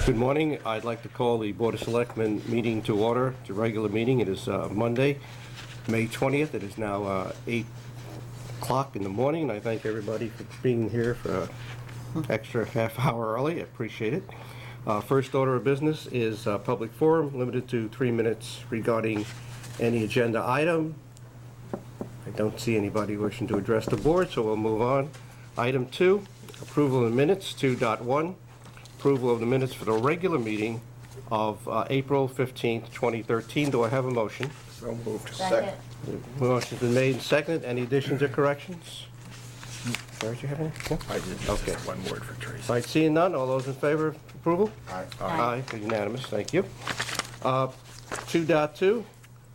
Good morning. I'd like to call the Board of Selectmen meeting to order. It's a regular meeting. It is Monday, May 20th. It is now 8 o'clock in the morning, and I thank everybody for being here for an extra half hour early. I appreciate it. First order of business is public forum, limited to 3 minutes regarding any agenda item. I don't see anybody wishing to address the board, so we'll move on. Item 2, approval of the minutes. 2.1. Approval of the minutes for the regular meeting of April 15th, 2013. Do I have a motion? So moved. Second. Motion's been made and seconded. Any additions or corrections? Sorry, do you have any? No? I did Okay. just one word for Tracy. All right, seeing none, all those in favor of approval? Aye. Aye, unanimous, thank you. 2.2,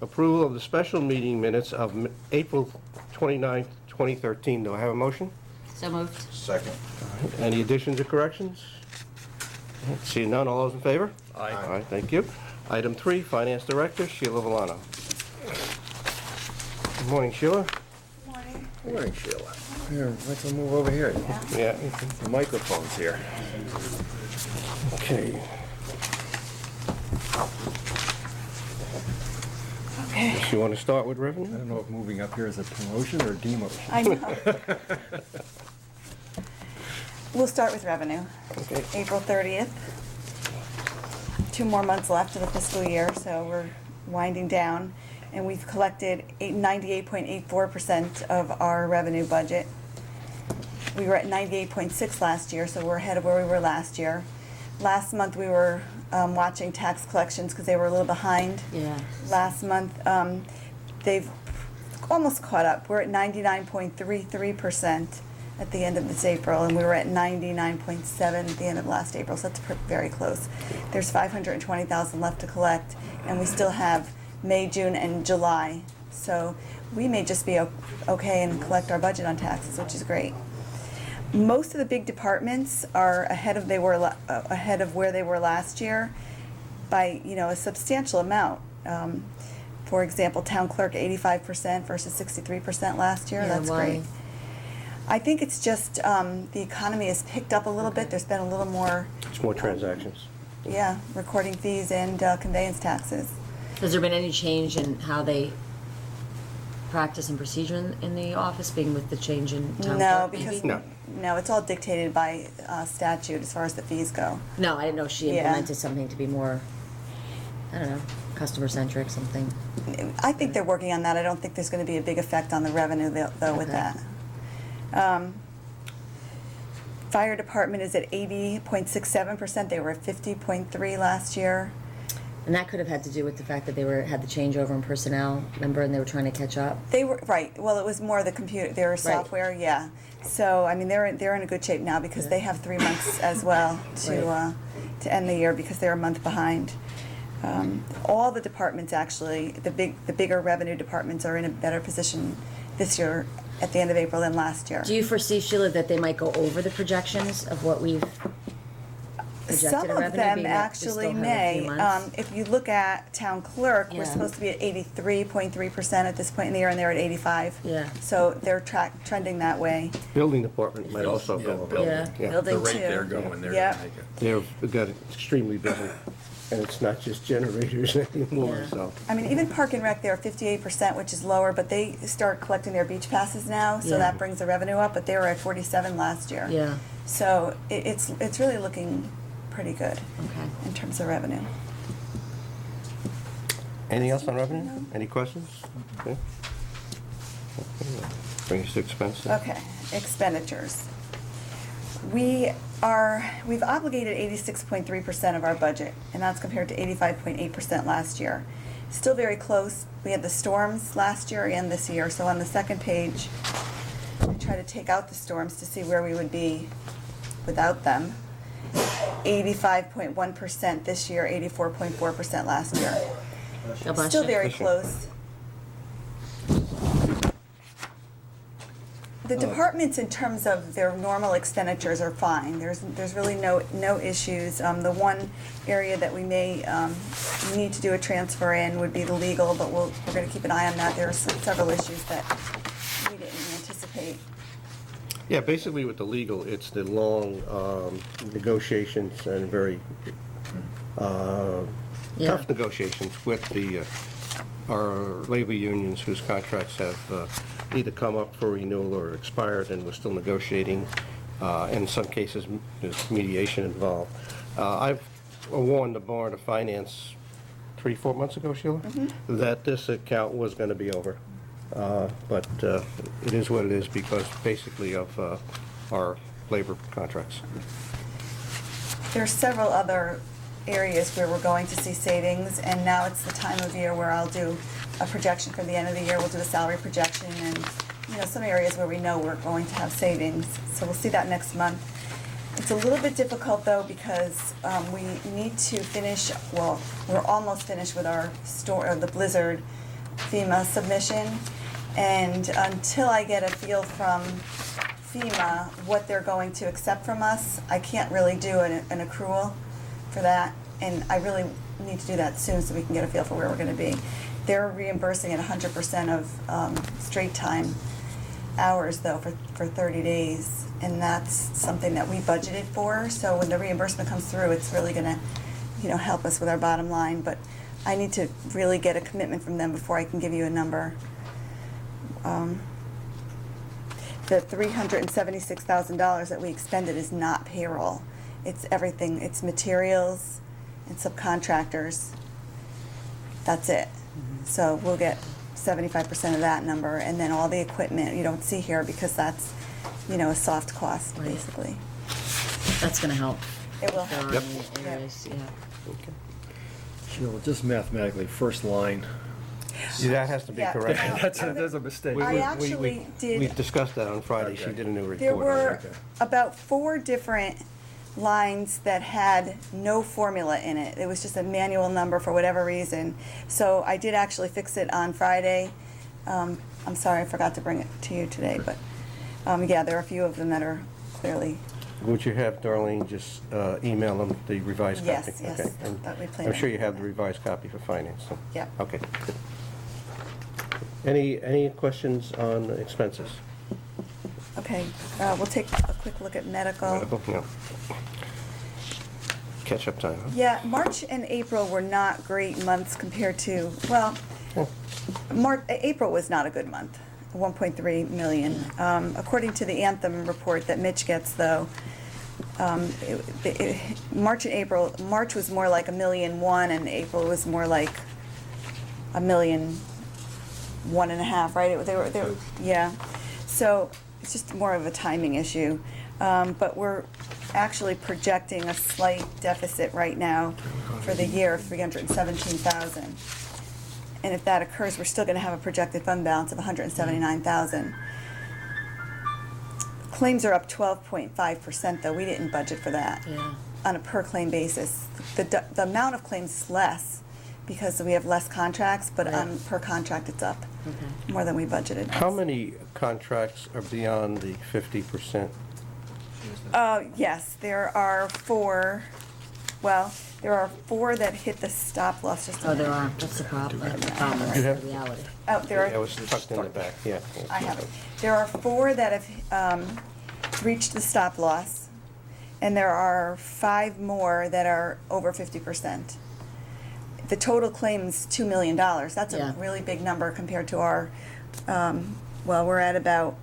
approval of the special meeting minutes of April 29th, 2013. Do I have a motion? So moved. Second. Any additions or corrections? Seeing none, all those in favor? Aye. All right, thank you. Item 3, Finance Director Sheila Villano. Good morning, Sheila. Morning. Good morning, Sheila. Here, let's move over here. Yeah, The microphone's here. okay. Okay. Does she want to start with I revenue? don't know if moving up here is a promotion or a demotion. I know. We'll start with revenue. Okay. April 30th. 2 more months left of the fiscal year, so we're winding down. And we've collected 98.84% of our revenue budget. We were at 98.6 last year, so we're ahead of where we were last year. Last month, we were watching tax collections because they were a little behind. Yeah. Last month, they've almost caught up. We're at 99.33% at the end of this April, and we were at 99.7 at the end of last April, so that's very close. There's 520,000 left to collect, and we still have May, June, and July. So we may just be okay and collect our budget on taxes, which is great. Most of the big departments are ahead of where they were last year by a substantial amount. For example, town clerk 85% versus 63% last year. Yeah, That's why? great. I think it's just the economy has picked up a little bit. There's been a little more, It's more transactions. recording fees and conveyance taxes. Has there been any change in how they practice and procedure in the office, being with the change in town No, clerk, because maybe? No. it's all dictated by statute as far as the fees go. No, I didn't know if she Yeah. implemented something to be more, I don't know, customer-centric, something. I think they're working on that. I don't think there's going to be a big effect on the revenue though with Okay. that. Fire department is at 80.67%. They were at 50.3 last year. And that could have had to do with the fact that they had the changeover in personnel, remember, and they were trying to catch up. They were right. Well, it was more the computer, their software, yeah. So I mean, they're in a good shape now because Yeah. they have 3 months as well to end the year because they're a month behind. All the departments actually, the bigger revenue departments are in a better position this year at the end of April than last year. Do you foresee, Sheila, that they might go over the projections of what we've projected Some in of revenue, them being that we actually still have a may. few months? If you look at town clerk, we're Yeah. supposed to be at 83.3% at this point in the year, and they're at 85. Yeah. So they're trending that way. Building department might also go over. Yeah. Yeah. Building The rate too. they're going, they're Yeah. gonna make it. They've got extremely busy, and it's not just generators anymore, Yeah. so. I mean, even Park and Rec, they're 58%, which is lower, but they start collecting their beach passes now, so Yeah. that brings the revenue up, but they were at 47 last year. Yeah, So it's really looking pretty good okay. in terms of revenue. Anything else on revenue? Any questions? Okay. Bring us to expenses. Okay, expenditures. We've obligated 86.3% of our budget, and that's compared to 85.8% last year. Still very close. We had the storms last year and this year, so on the second page, I try to take out the storms to see where we would be without them. 85.1% this year, 84.4% last year. God bless Still you. very Bless you. close. The departments, in terms of their normal expenditures, are fine. There's really no issues. The one area that we may need to do a transfer in would be the legal, but we're going to keep an eye on that. There are several issues that we didn't anticipate. Yeah, basically with the legal, it's the long negotiations and very Yeah. tough negotiations with our labor unions whose contracts have either come up for renewal or expired, and we're still negotiating. In some cases, there's mediation involved. I've warned the Board of Finance 3-4 months ago, Sheila, that this account was going to be over. But it is what it is because basically of our labor contracts. There are several other areas where we're going to see savings, and now it's the time of year where I'll do a projection for the end of the year. We'll do a salary projection and, some areas where we know we're going to have savings. So we'll see that next month. It's a little bit difficult though because we need to finish, well, we're almost finished with our the Blizzard FEMA submission. And until I get a feel from FEMA what they're going to accept from us, I can't really do an accrual for that. And I really need to do that soon so we can get a feel for where we're going to be. They're reimbursing at 100% of straight time hours though for 30 days. And that's something that we budgeted for. So when the reimbursement comes through, it's really going to, help us with our bottom line. But I need to really get a commitment from them before I can give you a number. The $376,000 that we expended is not payroll. It's everything. It's materials and subcontractors. That's it. So we'll get 75% of that number, and then all the equipment you don't see here because that's, a soft cost, Right. basically. That's gonna help. It will If there help. are Yep. any areas, yeah. Okay. Sheila, just mathematically, first line. Yeah, that has to be Yeah. corrected. There's a mistake. I actually did- We discussed that on Friday. She Okay. did a new report. There on were that. about 4 different lines that had no formula in it. It was just a manual number for whatever reason. So I did actually fix it on Friday. I'm sorry I forgot to bring it to you today, but yeah, there are a few of them that are clearly, Would you have Darlene just email them the revised copy? yes, yes, Okay. And that we plan I'm sure on you have the doing revised copy for finance. So. Yeah. Okay. Good. Any questions on expenses? that. Okay, we'll take a quick look at medical. Medical? No. Catch up time, huh? Yeah, March and April were not great months compared to, well, April was not a good month, 1.3 million. According to the Anthem report that Mitch gets, though, March and April, March was more like 1.1 million, and April was more like 1.5 million, right? They were, yeah. So it's just more of a timing issue. But we're actually projecting a slight deficit right now for the year of 317,000. And if that occurs, we're still going to have a projected fund balance of 179,000. Claims are up 12.5%, though. We didn't budget for that Yeah. on a per claim basis. The amount of claims is less because we have less contracts, but on per contract it's up Okay. more than we budgeted. How many contracts are beyond the 50%? Yes, there are 4. Well, there are 4 that hit the stop loss just a Oh, there minute. are, that's the problem, that's the problem, You that's have- the reality. Oh, there It are, was tucked in the back, yeah. I have it. There are 4 that have reached the stop loss, and there are 5 more that are over 50%. The total claim is $2 million. That's Yeah. a really big number compared to our, well, we're at about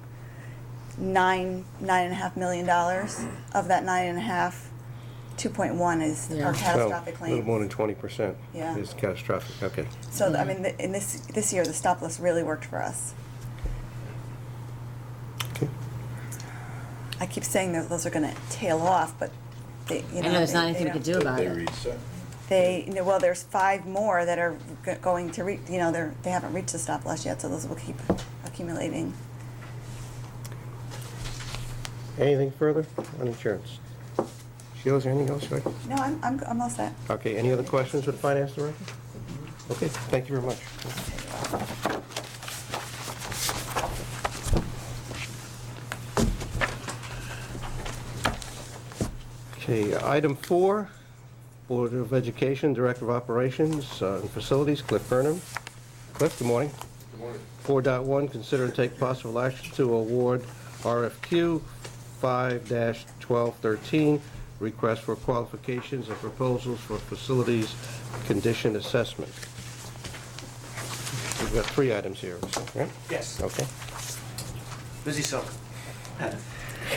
$9.5 million. Of that 9.5, 2.1 is Yeah. our Well, catastrophic A little more claim. than 20% Yeah. is catastrophic, okay. So, I mean, in this year, the stop loss really worked for us. Okay. I keep saying that those are gonna tail off, but they, I know there's not anything we could do about it. Well, there's 5 more that are going to reach, they haven't reached the stop loss yet, so those will keep accumulating. Anything further on insurance? Sheila, is there anything else? Right? No, I'm all set. Okay, any other questions with the finance director? Okay, thank you very much. Okay, item 4, Board of Education, Director of Operations and Facilities, Cliff Burnham. Cliff, good morning. Good morning. 4.1, consider and take possible action to award RFQ 5-1213, request for qualifications and proposals for facilities condition assessment. We've got 3 items here, right? Yes, Okay. busy summer.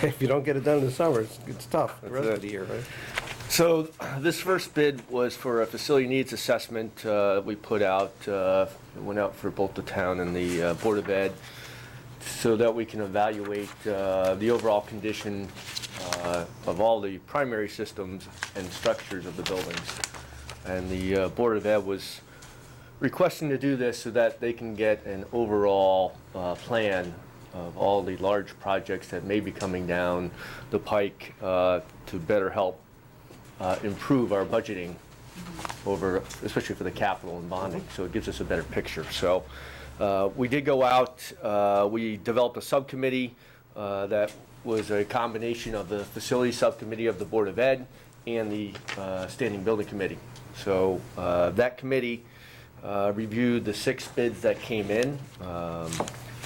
If you don't get it done in the summer, it's tough the rest of the year, right? So this first bid was for a facility needs assessment we put out. It went out for both the town and the Board of Ed so that we can evaluate the overall condition of all the primary systems and structures of the buildings. And the Board of Ed was requesting to do this so that they can get an overall plan of all the large projects that may be coming down the pike to better help improve our budgeting over, especially for the capital and bonding, so it gives us a better picture. So we did go out, we developed a subcommittee that was a combination of the facility subcommittee of the Board of Ed and the standing building committee. So that committee reviewed the 6 bids that came in.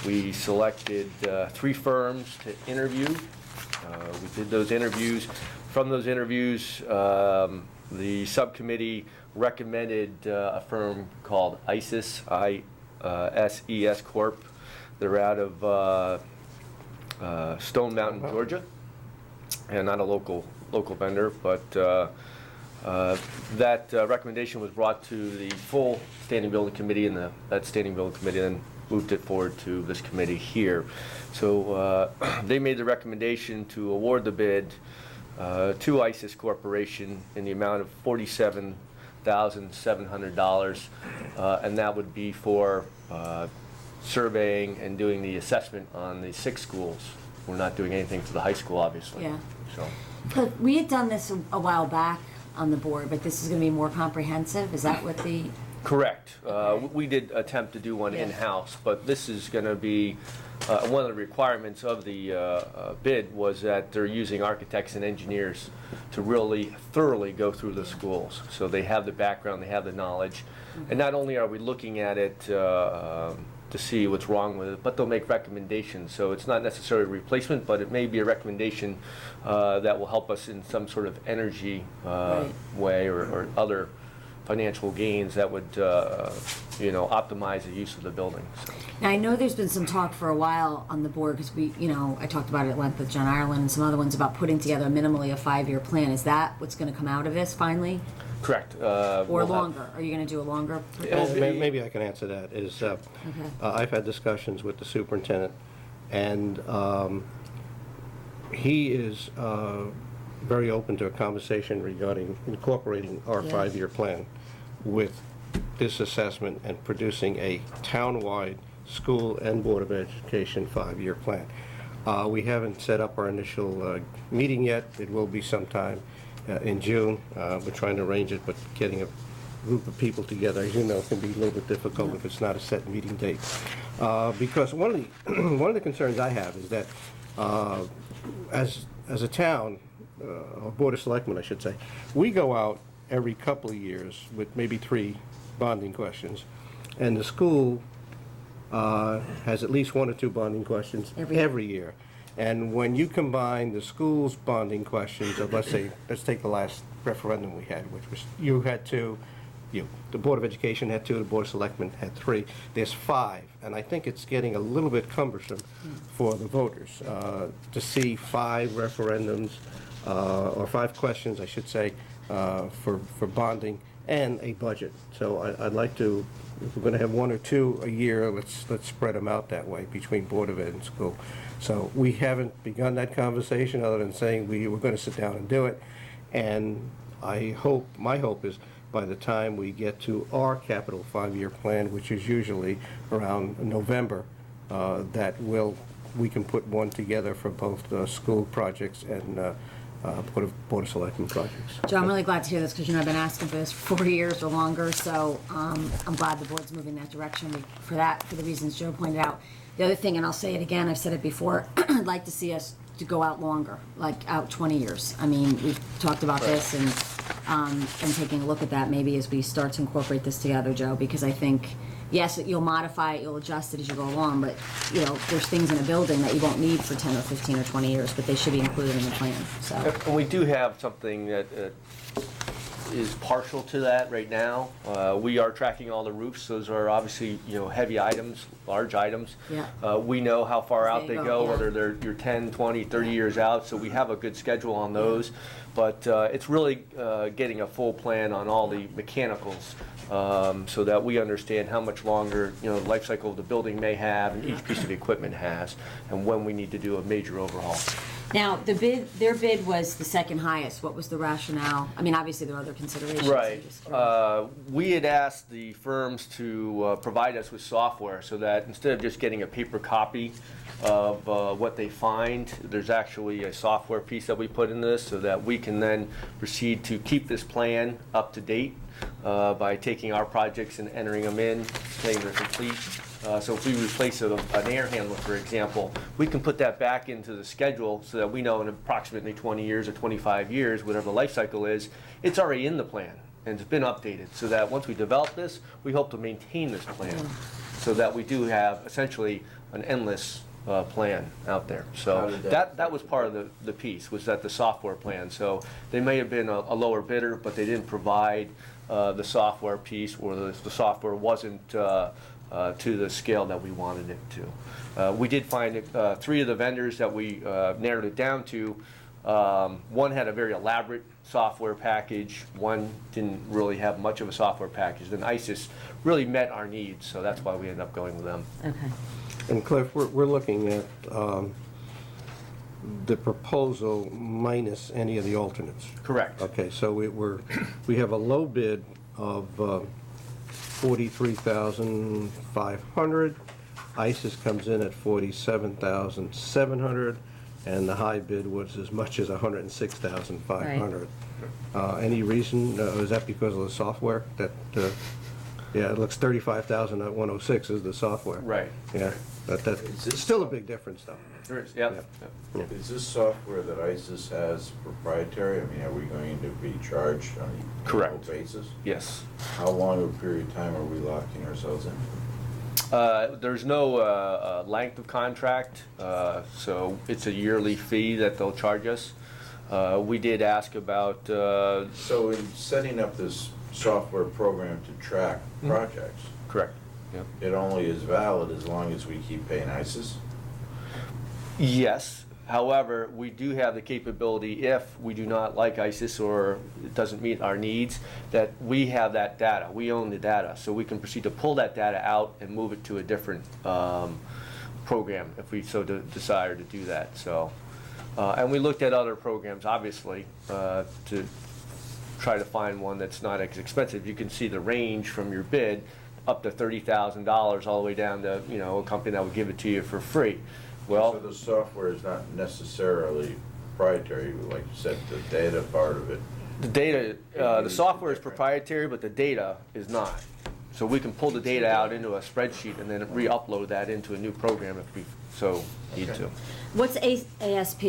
We selected 3 firms to interview. We did those interviews. From those interviews, the subcommittee recommended a firm called ISES, I-S-E-S Corp. They're out of Stone Mountain, Georgia, and not a local vendor, but that recommendation was brought to the full standing building committee, and that standing building committee then moved it forward to this committee here. So they made the recommendation to award the bid to ISIS Corporation in the amount of $47,700, and that would be for surveying and doing the assessment on the 6 schools. We're not doing anything for the high school, obviously. Yeah. So. But we had done this a while back on the board, but this is going to be more comprehensive. Is that what the? Correct. We did attempt to do one Yeah. in-house, but this is going to be, one of the requirements of the bid was that they're using architects and engineers to really thoroughly go through the schools. So they have the background, they have the knowledge. And not only are we looking at it to see what's wrong with it, but they'll make recommendations. So it's not necessarily a replacement, but it may be a recommendation that will help us in some sort of energy Right. way or other financial gains that would, optimize the use of the building. So. Now, I know there's been some talk for a while on the board because I talked about it at length with John Ireland and some other ones about putting together minimally a 5-year plan. Is that what's going to come out of this finally? Correct. Or We'll have- longer? Are you going to do a longer? Maybe I can answer that. I've had discussions with the superintendent, and he is very open to a conversation regarding incorporating our Yeah. 5-year plan with this assessment and producing a town-wide school and Board of Education 5-year plan. We haven't set up our initial meeting yet. It will be sometime in June. We're trying to arrange it, but getting a group of people together, as you know, can be a little bit difficult if it's not a set meeting date. Because one of the concerns I have is that as a town, or Board of Selectmen, I should say, we go out every couple of years with maybe 3 bonding questions, and the school has at least 1 or 2 bonding questions every year. And when you combine the school's bonding questions of, let's take the last referendum we had, which was you had 2, the Board of Education had 2, the Board of Selectmen had 3. There's 5, and I think it's getting a little bit cumbersome for the voters to see 5 referendums, or 5 questions, I should say, for bonding and a budget. So I'd like to, if we're going to have 1 or 2 a year, let's spread them out that way between Board of Ed and school. So we haven't begun that conversation other than saying we were going to sit down and do it. And my hope is by the time we get to our capital 5-year plan, which is usually around November, that we can put one together for both school projects and Board of Selectmen projects. Joe, I'm really glad to hear this because I've been asking for this for 4 years or longer, so I'm glad the board's moving that direction for the reasons Joe pointed out. The other thing, and I'll say it again, I've said it before, I'd like to see us to go out longer, like out 20 years. I mean, we've talked about this and taking a look at that maybe as we start to incorporate this together, Joe, because I think yes, you'll modify it, you'll adjust it as you go along, but, you know, there's things in a building that you won't need for 10 or 15 or 20 years, but they should be included in the plan, so. And we do have something that is partial to that right now. We are tracking all the roofs. Those are obviously, you know, heavy items, large items. Yeah. We know how far out They they go, go, yeah. whether you're 10, 20, 30 years out, so we have a good schedule on those. But it's really getting a full plan on all the mechanicals, so that we understand how much longer, you know, the life cycle of the building may have and each piece of equipment has, and when we need to do a major overhaul. Now, their bid was the second highest. What was the rationale? I mean, obviously, there are other considerations. Right. We had asked the firms to provide us with software so that instead of just getting a paper copy of what they find, there's actually a software piece that we put in this so that we can then proceed to keep this plan up to date by taking our projects and entering them in, saying they're complete. So if we replace an air handler, for example, we can put that back into the schedule so that we know in approximately 20 years or 25 years, whatever the life cycle is, it's already in the plan and it's been updated. So that once we develop this, we hope to maintain this plan so that we do have essentially an endless plan out there. So that was part of the piece, was that the software plan. So they may have been a lower bidder, but they didn't provide the software piece, or the software wasn't to the scale that we wanted it to. We did find 3 of the vendors that we narrowed it down to. One had a very elaborate software package. One didn't really have much of a software package. Then ISIS really met our needs, so that's why we ended up going with them. Okay. And Cliff, we're looking at the proposal minus any of the alternates. Correct. Okay, so we have a low bid of $43,500. ISIS comes in at $47,700, and the high bid was as much as $106,500. Any reason? Is that because of the software? That yeah, it looks $35,000 at 106 is the software. Right. Yeah, that's still a big difference, though. There is, yep. Yeah. Is this software that ISIS has proprietary? I mean, are we going to be charged on an annual Correct. basis? Yes. How long of a period of time are we locking ourselves in? There's no length of contract, so it's a yearly fee that they'll charge us. We did ask about, So in setting up this software program to track projects, correct, yep. it only is valid as long as we keep paying ISIS? Yes, however, we do have the capability, if we do not like ISIS or it doesn't meet our needs, that we have that data. We own the data, so we can proceed to pull that data out and move it to a different program if we so desire to do that. So, and we looked at other programs, obviously, to try to find one that's not as expensive. You can see the range from your bid up to $30,000 all the way down to, you know, a company that would give it to you for free. Well, So the software is not necessarily proprietary, like you said, the data part of it. the data, the software is proprietary, but the data is not. So we can pull the data out into a spreadsheet and then re-upload that into a new program if we so need to. What's ASP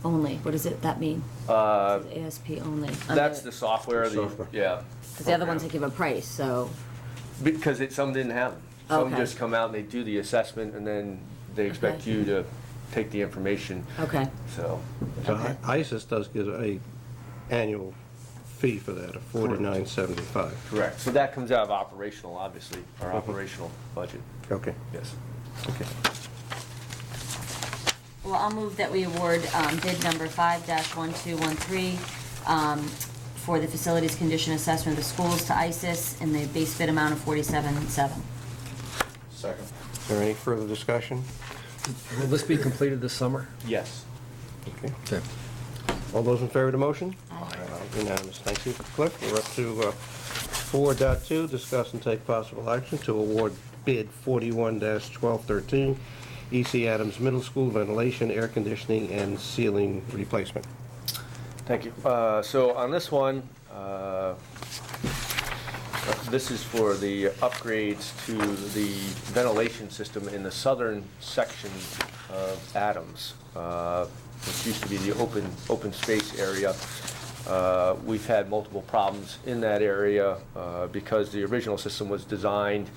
only? What does that mean? ASP only? That's the software, Software. yeah. Because the other ones they give a price, so, Because some didn't have them. Some Okay. just come out and they do the assessment and then they expect Okay. you to take the information, okay. so. So Okay. ISIS does give a annual fee for that of $49.75. Correct. So that comes out of operational, obviously, our operational budget, Okay, yes. okay. Well, I'll move that we award bid number 5-1213 for the facilities condition assessment of the schools to ISIS in the base bid amount of $47,700. Second. Is there any further discussion? Will this be completed this summer? Yes. Okay. Okay. All those in favor of the motion? Unanimous. Thank you, Cliff. We're up to 4.2, discuss and take possible action to award bid 41-1213, E.C. Adams Middle School ventilation, air conditioning, and ceiling replacement. Thank you. So on this one, this is for the upgrades to the ventilation system in the southern section of Adams, which used to be the open space area. We've had multiple problems in that area because the original system was designed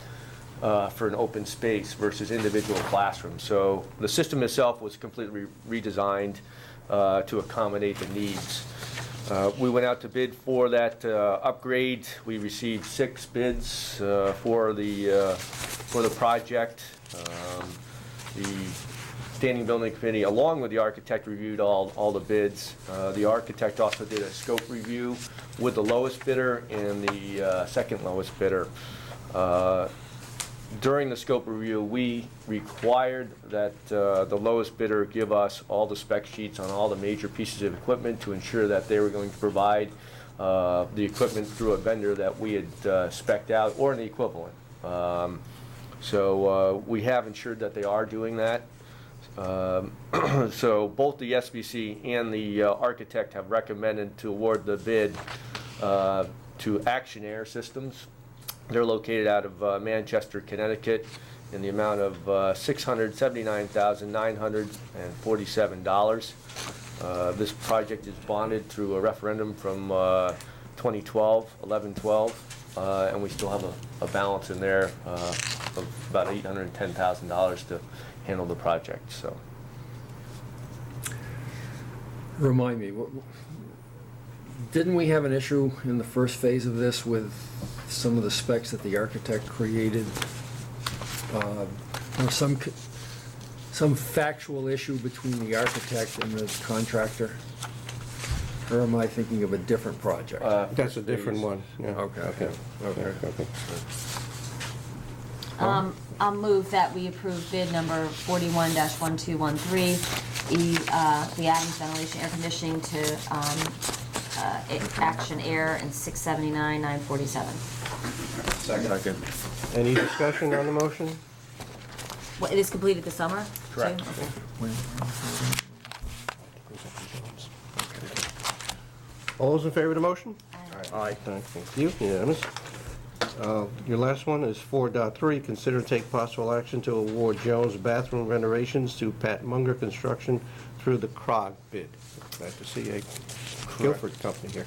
for an open space versus individual classrooms. So the system itself was completely redesigned to accommodate the needs. We went out to bid for that upgrade. We received 6 bids for the project. The Standing Building Committee, along with the architect, reviewed all the bids. The architect also did a scope review with the lowest bidder and the second lowest bidder. During the scope review, we required that the lowest bidder give us all the spec sheets on all the major pieces of equipment to ensure that they were going to provide the equipment through a vendor that we had spec'd out or an equivalent. So we have ensured that they are doing that. So both the SBC and the architect have recommended to award the bid to Action Air Systems. They're located out of Manchester, Connecticut, in the amount of $679,947. This project is bonded through a referendum from 2012, 11/12, and we still have a balance in there of about $810,000 to handle the project. So, Remind me, didn't we have an issue in the first phase of this with some of the specs that the architect created? Or some factual issue between the architect and the contractor? Or am I thinking of a different project? That's a different one, yeah. Okay. I'll move that we approve bid number 41-1213, the Adams Ventilation Air Conditioning to Action Air, and $679,947. second. Any discussion on the motion? What, it is completed this summer? Correct. too? Okay. All those in favor of the motion? Aye. Thank you, unanimous. Your last one is 4.3, consider and take possible action to award Jones bathroom renovations to Pat Munger Construction through the CROG bid. Glad to see a Guilford company here.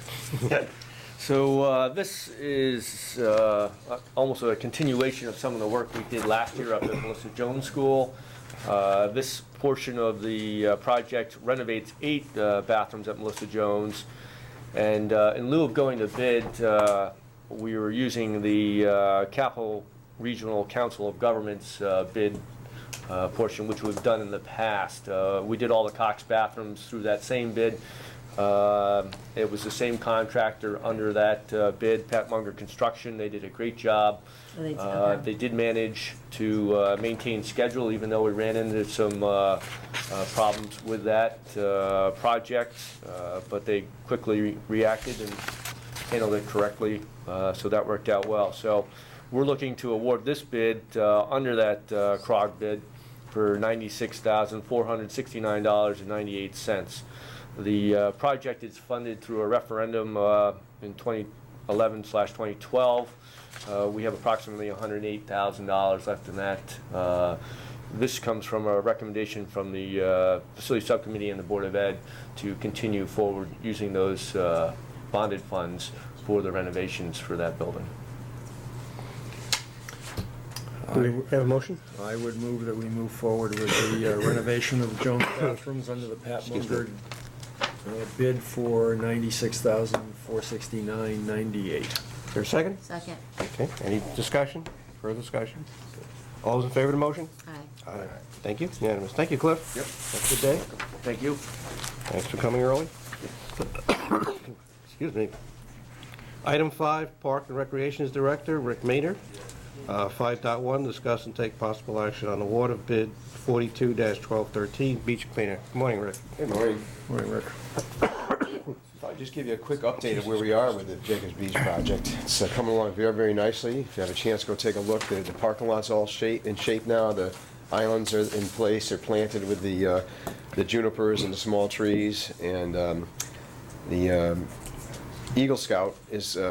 So this is almost a continuation of some of the work we did last year up at Melissa Jones School. This portion of the project renovates 8 bathrooms at Melissa Jones. And in lieu of going to bid, we were using the Capital Regional Council of Governments bid portion, which we've done in the past. We did all the Cox bathrooms through that same bid. It was the same contractor under that bid, Pat Munger Construction. They did a great job. Okay. They did manage to maintain schedule, even though we ran into some problems with that project, but they quickly reacted and handled it correctly, so that worked out well. So we're looking to award this bid under that CROG bid for $96,469.98. The project is funded through a referendum in 2011/2012. We have approximately $108,000 left in that. This comes from a recommendation from the Facility Subcommittee and the Board of Ed to continue forward using those bonded funds for the renovations for that building. Do we have a motion? I would move that we move forward with the renovation of the Jones bathrooms under the Pat Munger bid for $96,469.98. Is there a second? Second. Okay, any discussion? Further discussion? All those in favor of the motion? Aye. Aye. Thank you, unanimous. Thank you, Cliff. Yep. Have a good day. Thank you. Thanks for coming early. Excuse me. Item 5, Park and Recreations Director, Rick Maynard. 5.1, discuss and take possible action on award of bid 42-1213, beach cleaner. Good morning, Rick. Good morning. Morning, Rick. I'll just give you a quick update of where we are with the Jacobs Beach project. It's coming along very, very nicely. If you have a chance, go take a look. The parking lot's all in shape now. The islands are in place. They're planted with the junipers and the small trees. And the Eagle Scout,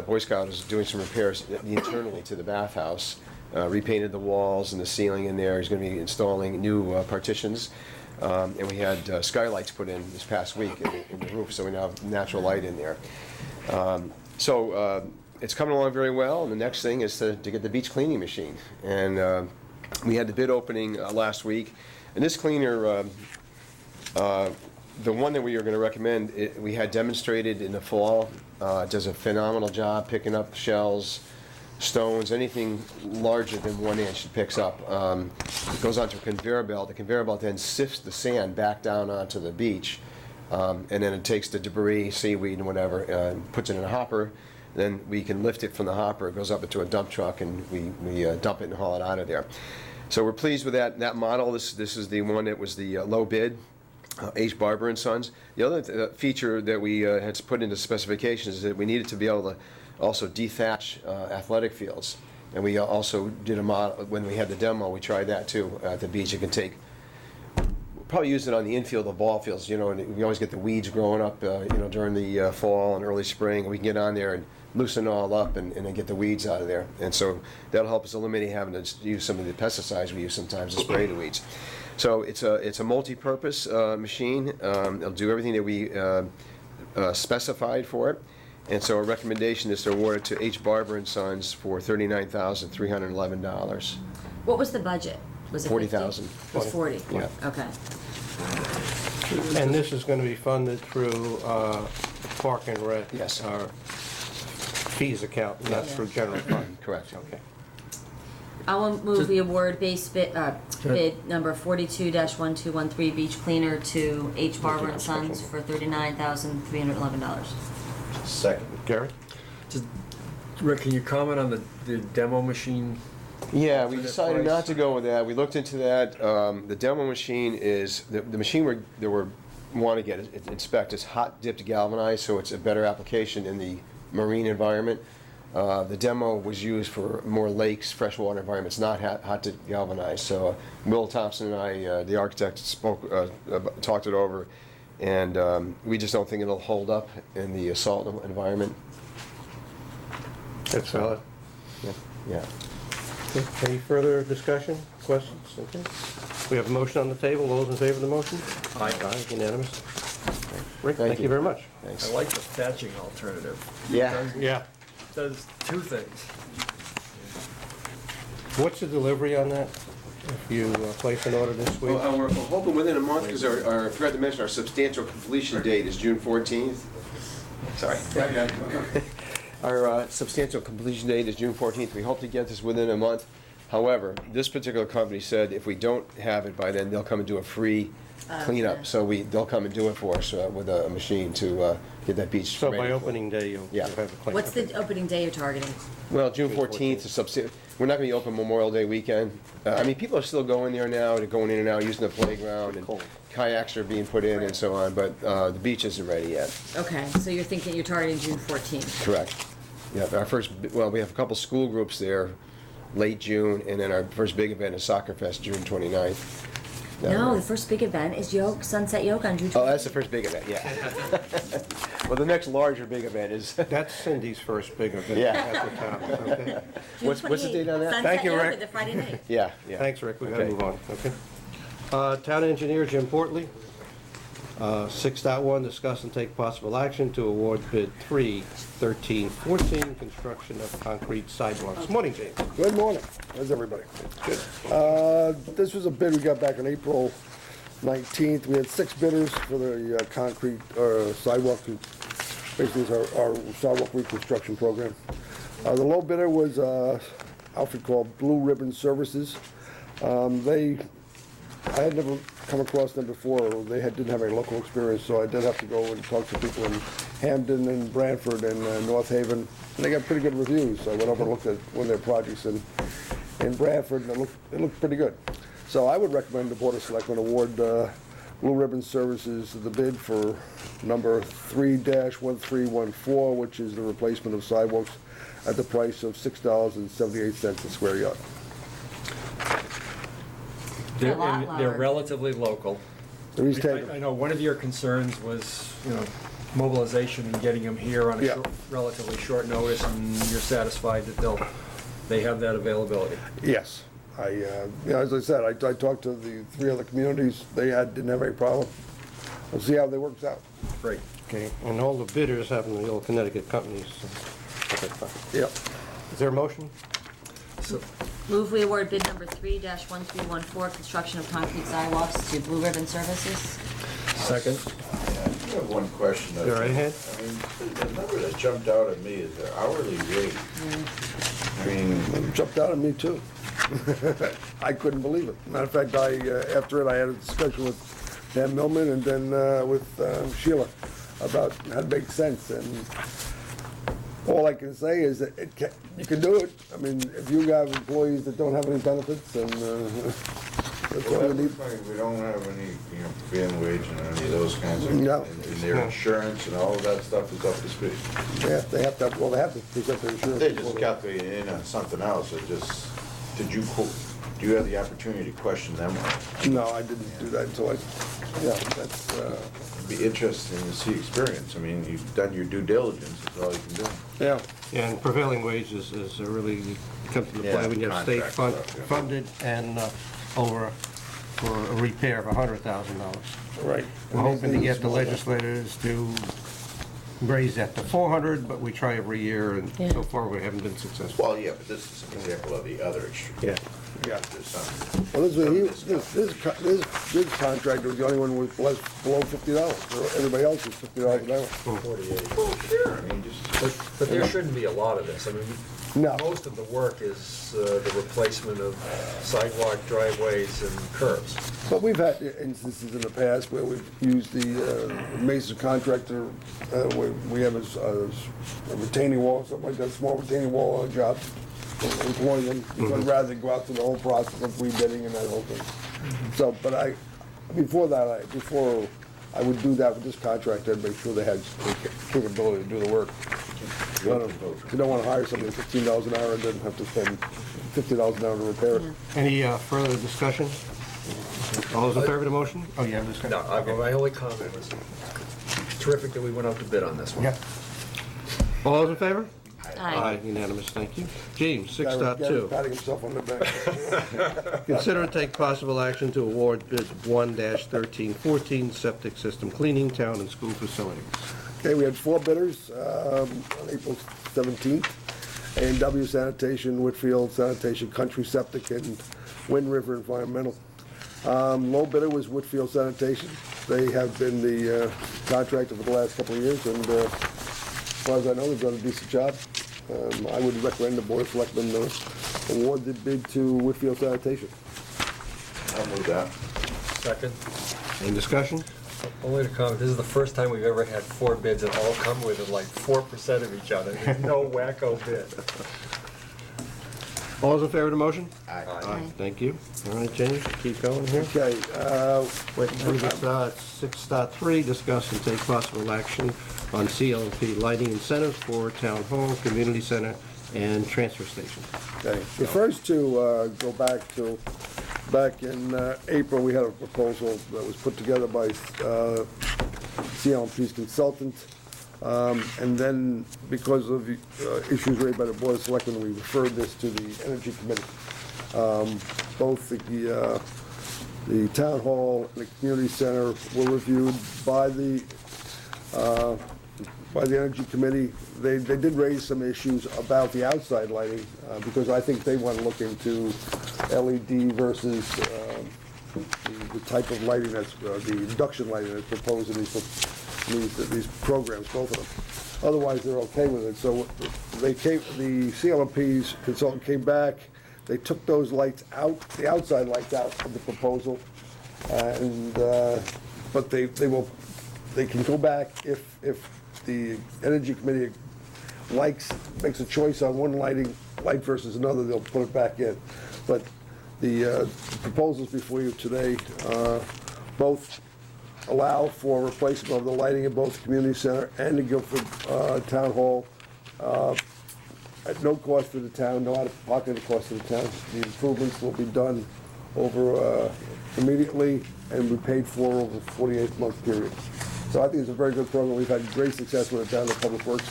Boy Scout, is doing some repairs internally to the bathhouse. Repainted the walls and the ceiling in there. He's going to be installing new partitions. And we had skylights put in this past week in the roof, so we now have natural light in there. it's coming along very well, and the next thing is to get the beach cleaning machine. And we had the bid opening last week, and this cleaner, the one that we are going to recommend, we had demonstrated in the fall. It does a phenomenal job picking up shells, stones, anything larger than 1 inch it picks up. It goes onto a conveyor belt. The conveyor belt then sifts the sand back down onto the beach, and then it takes the debris, seaweed and whatever, and puts it in a hopper. Then we can lift it from the hopper. It goes up into a dump truck, and we dump it and haul it out of there. So we're pleased with that model. This is the one that was the low bid. H. Barber and Sons. The other feature that we had put into specifications is that we needed to be able to also dethatch athletic fields. And we also did a model, when we had the demo, we tried that too at the beach. It can take, we'll probably use it on the infield of ball fields, you know, and we always get the weeds growing up, you know, during the fall and early spring. We can get on there and loosen it all up and then get the weeds out of there. And so that'll help us eliminate having to use some of the pesticides we use sometimes to spray the weeds. So it's a multi-purpose machine. It'll do everything that we specified for it. And so our recommendation is to award it to H. Barber and Sons for $39,311. What was the budget? Was it 40,000. It was 40? Yeah. Okay. And this is going to be funded through Park and Rec? Yes. Our fees account, not through general fund? Correct. Okay. I will move the award base bid number 42-1213 beach cleaner to H. Barber and Sons for $39,311. Second. Gary? Just, Rick, can you comment on the demo machine? Yeah, we Alternate decided price. not to go with that. We looked into that. The demo machine is, the machine we want to get inspect is hot dipped galvanized, so it's a better application in the marine environment. The demo was used for more lakes, freshwater environments, not hot dipped galvanized. So Will Thompson and I, the architect, talked it over, and we just don't think it'll hold up in the salt environment. That's valid. Yeah. Okay. Any further discussion, questions? Okay. We have a motion on the table. All those in favor of the motion? Aye. Aye, unanimous. Rick, thank you very much. Thanks. I like the thatching alternative. Yeah. Yeah. Does two things. What's the delivery on that? If you place an order this week? Well, we're hoping within a month, because I forgot to mention, our substantial completion date is June 14th. Sorry. Our substantial completion date is June 14th. We hope to get this within a month. However, this particular company said if we don't have it by then, they'll come and do a free cleanup. Okay. So they'll come and do it for us with a machine to get that beach So ready by for- opening day, you'll Yeah. have a clean. What's the opening day you're targeting? Well, June 14th is we're not going to be open Memorial Day weekend. I mean, people are still going there now. They're going in and out, using the playground, and kayaks are being put in and so on, but the beach isn't ready yet. Okay, so you're thinking you're targeting June 14th. Correct. Yeah, we have a couple school groups there, late June, and then our first big event is Soccer Fest, June 29th. No, the first big event is Sunset Yoga on June 12th. Oh, that's the first big event, yeah. Well, the next larger big event is, That's Cindy's first big event Yeah. at the town. Okay. June what's the 28th. date on that? Sunset Thank you, Yoga, Rick. the Friday night. yeah, yeah. Thanks, Rick. We gotta Okay. move on. Okay. Town engineer Jim Portley. 6.1, discuss and take possible action to award bid 3/13/14, construction of concrete sidewalks. Morning, James. Good morning. How's everybody? Good. This was a bid we got back on April 19th. We had 6 bidders for the concrete sidewalk, basically it's our sidewalk reconstruction program. The low bidder was an outfit called Blue Ribbon Services. I had never come across them before. They didn't have any local experience, so I did have to go and talk to people in Hamden and Branford and North Haven. And they got pretty good reviews. So I went over and looked at one of their projects in Branford, and it looked pretty good. So I would recommend the Board of Selectmen award Blue Ribbon Services the bid for number 3-1314, which is the replacement of sidewalks at the price of $6.78 a square yard. A lot They're lower. relatively local. They're East I Haven. know one of your concerns was, mobilization and getting them here on a Yeah. relatively short notice, and you're satisfied that they have that availability. Yes. As I said, I talked to the 3 other communities. They didn't have any problem. We'll see how that works out. Great. Okay, and all the bidders happen to be old Connecticut companies. So Okay, fine. Yep. Is there a motion? So, Move we award bid number 3-1314, construction of concrete sidewalks to Blue Ribbon Services. second. Yeah, I do have one question. Go right ahead. I mean, the number that jumped out at me is their hourly rate. I mean, It jumped out at me too. I couldn't believe it. Matter of fact, after it, I had a discussion with Dan Millman and then with Sheila about how it makes sense. And all I can say is that you can do it. I mean, if you have employees that don't have any benefits, and that's all you need. we don't have any, prevailing wage and any of those kinds of. No. And their insurance and all of that stuff is up to speed. Yeah, they have to, well, they have to present their insurance. They just before calculate it in on something else, do you have the opportunity to question them? No, I didn't do that until that's, It'd be interesting to see experience. I mean, you've done your due diligence, that's all you can do. yeah. Yeah, and prevailing wages is really comes into play Yeah, when you have state contract stuff, yeah. funded and over for a repair of $100,000. Right. We're hoping to get the legislators to raise that to 400, but we try every year, and Yeah. so far we haven't been successful. Well, yeah, but this is an example of the other extreme. Yeah. Yeah. There's some. Well, this contractor was the only one with below $50. Everybody else is $50 an hour. 48. Well, sure, I mean, just. But there shouldn't be a lot of this. I mean, No. most of the work is the replacement of sidewalk, driveways, and curbs. But we've had instances in the past where we've used the Mason contractor, we have a retaining wall, something like that, small retaining wall on a job, employ them, because rather than go out through the whole process of rebidding and that whole thing. So, but before I would do that with this contractor, I'd make sure they had the capability to do the work. You don't want to hire somebody at $15 an hour and then have to spend $50 an hour to repair it. Any further discussion? All those in favor of the motion? Oh, you have discussion? No, my only comment was terrific that we went out to bid on this one. Yeah. All those in favor? Aye. Unanimous, thank you. James, Gary's 6.2. patting himself on the back. Consider and take possible action to award bid 1-1314, septic system cleaning, town and school facilities. Okay, we had 4 bidders on April 17th. A&W Sanitation, Whitfield Sanitation, Country Septic, and Wind River Environmental. Low bidder was Whitfield Sanitation. They have been the contractor for the last couple of years, and as far as I know, they've done a decent job. I would recommend the Board of Selectmen award the bid to Whitfield Sanitation. I'll move that. Second. Any discussion? Only to comment, this is the first time we've ever had 4 bids that all come within like 4% of each other. There's no wacko bid. All those in favor of the motion? Aye. Thank you. All right, James, keep going here. Okay, Wait, move it, 6.3, discuss and take possible action on CLP lighting incentives for town hall, community center, and transfer station. okay. The first two go back in April, we had a proposal that was put together by CLP's consultant. And then, because of issues raised by the Board of Selectmen, we referred this to the Energy Committee. Both the Town Hall and the Community Center were reviewed by the Energy Committee. They did raise some issues about the outside lighting, because I think they want to look into LED versus the type of lighting that's, the induction lighting that's proposed in these programs, both of them. Otherwise, they're okay with it. So the CLMP's consultant came back, they took those lights out, the outside lights out of the proposal, but they can go back if the Energy Committee makes a choice on one light versus another, they'll put it back in. But the proposals before you today both allow for replacement of the lighting in both the community center and the Guilford Town Hall at no cost to the town, no out-of-pocket cost to the town. The improvements will be done over immediately and be paid for over a 48-month period. So I think it's a very good program. We've had great success with it down at Public Works.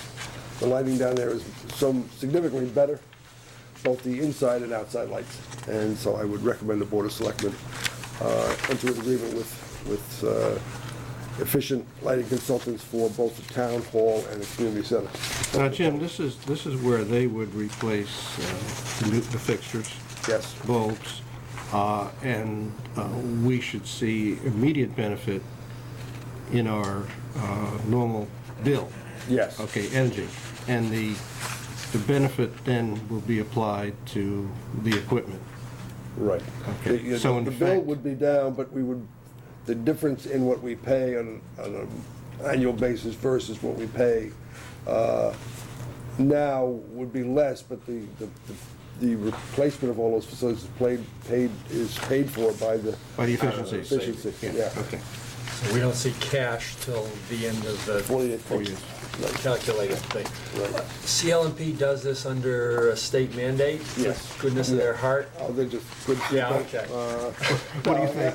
The lighting down there is so significantly better, both the inside and outside lights. And so I would recommend the Board of Selectmen enter an agreement with efficient lighting consultants for both the town hall and the community center. Now, Jim, this is where they would replace the fixtures, Yes. bulbs, and we should see immediate benefit in our normal bill. Yes. Okay, energy. And the benefit then will be applied to the equipment. Right. Okay, The- so in The bill fact- would be down, but the difference in what we pay on an annual basis versus what we pay now would be less, but the replacement of all those facilities is paid for by the By the efficiencies. efficiency, yeah. Okay. So we don't see cash till the end of the 48 years. calculated thing. Right. CL&P does this under a state mandate? Yes. Goodness of their heart? Oh, they're just good people. Yeah, okay. What do you think?